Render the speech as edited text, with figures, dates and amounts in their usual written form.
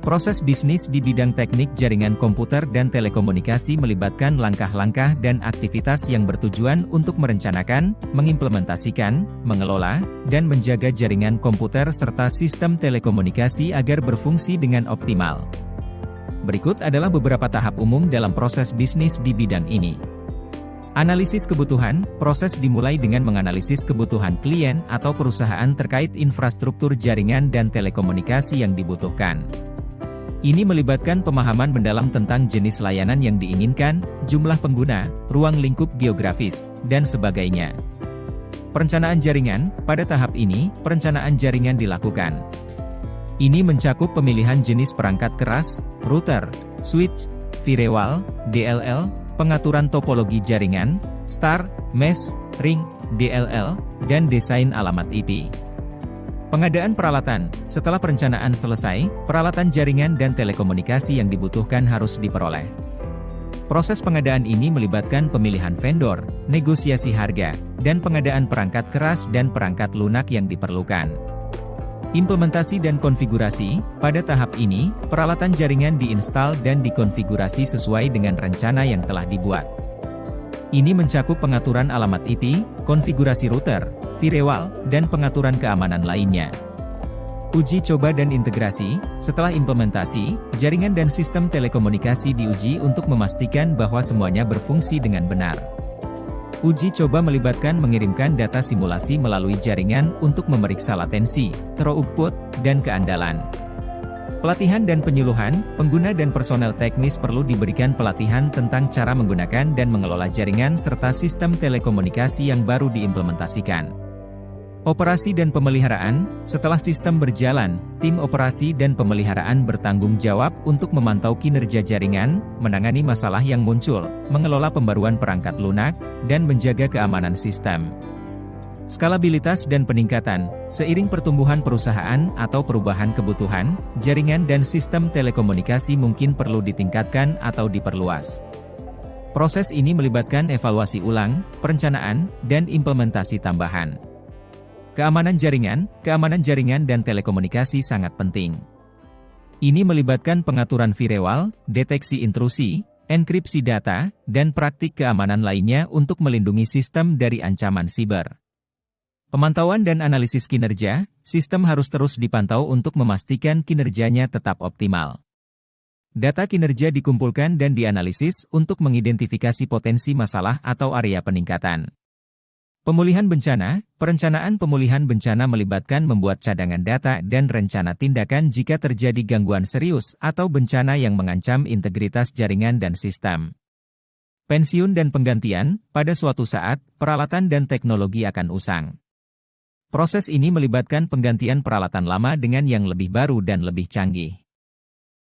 Proses bisnis di bidang teknik jaringan komputer dan telekomunikasi melibatkan langkah-langkah dan aktivitas yang bertujuan untuk merencanakan, mengimplementasikan, mengelola, dan menjaga jaringan komputer serta sistem telekomunikasi agar berfungsi dengan optimal. Berikut adalah beberapa tahap umum dalam proses bisnis di bidang ini. Analisis kebutuhan, proses dimulai dengan menganalisis kebutuhan klien atau perusahaan terkait infrastruktur jaringan dan telekomunikasi yang dibutuhkan. Ini melibatkan pemahaman mendalam tentang jenis layanan yang diinginkan, jumlah pengguna, ruang lingkup geografis, dan sebagainya. Perencanaan jaringan, pada tahap ini, perencanaan jaringan dilakukan. Ini mencakup pemilihan jenis perangkat keras, router, switch, firewall, DLL, pengaturan topologi jaringan, star, mesh, ring, DLL, dan desain alamat IP. Pengadaan peralatan, setelah perencanaan selesai, peralatan jaringan dan telekomunikasi yang dibutuhkan harus diperoleh. Proses pengadaan ini melibatkan pemilihan vendor, negosiasi harga, dan pengadaan perangkat keras dan perangkat lunak yang diperlukan. Implementasi dan konfigurasi, pada tahap ini, peralatan jaringan diinstal dan dikonfigurasi sesuai dengan rencana yang telah dibuat. Ini mencakup pengaturan alamat IP, konfigurasi router, firewall, dan pengaturan keamanan lainnya. Uji coba dan integrasi, setelah implementasi, jaringan dan sistem telekomunikasi diuji untuk memastikan bahwa semuanya berfungsi dengan benar. Uji coba melibatkan mengirimkan data simulasi melalui jaringan untuk memeriksa latensi, throughput, dan keandalan. Pelatihan dan penyuluhan, pengguna dan personel teknis perlu diberikan pelatihan tentang cara menggunakan dan mengelola jaringan serta sistem telekomunikasi yang baru diimplementasikan. Operasi dan pemeliharaan, setelah sistem berjalan, tim operasi dan pemeliharaan bertanggung jawab untuk memantau kinerja jaringan, menangani masalah yang muncul, mengelola pembaruan perangkat lunak, dan menjaga keamanan sistem. Skalabilitas dan peningkatan, seiring pertumbuhan perusahaan atau perubahan kebutuhan, jaringan dan sistem telekomunikasi mungkin perlu ditingkatkan atau diperluas. Proses ini melibatkan evaluasi ulang, perencanaan, dan implementasi tambahan. Keamanan jaringan dan telekomunikasi sangat penting. Ini melibatkan pengaturan firewall, deteksi intrusi, enkripsi data, dan praktik keamanan lainnya untuk melindungi sistem dari ancaman siber. Pemantauan dan analisis kinerja, sistem harus terus dipantau untuk memastikan kinerjanya tetap optimal. Data kinerja dikumpulkan dan dianalisis untuk mengidentifikasi potensi masalah atau area peningkatan. Pemulihan bencana, perencanaan pemulihan bencana melibatkan membuat cadangan data dan rencana tindakan jika terjadi gangguan serius atau bencana yang mengancam integritas jaringan dan sistem. Pensiun dan penggantian, pada suatu saat, peralatan dan teknologi akan usang. Proses ini melibatkan penggantian peralatan lama dengan yang lebih baru dan lebih canggih.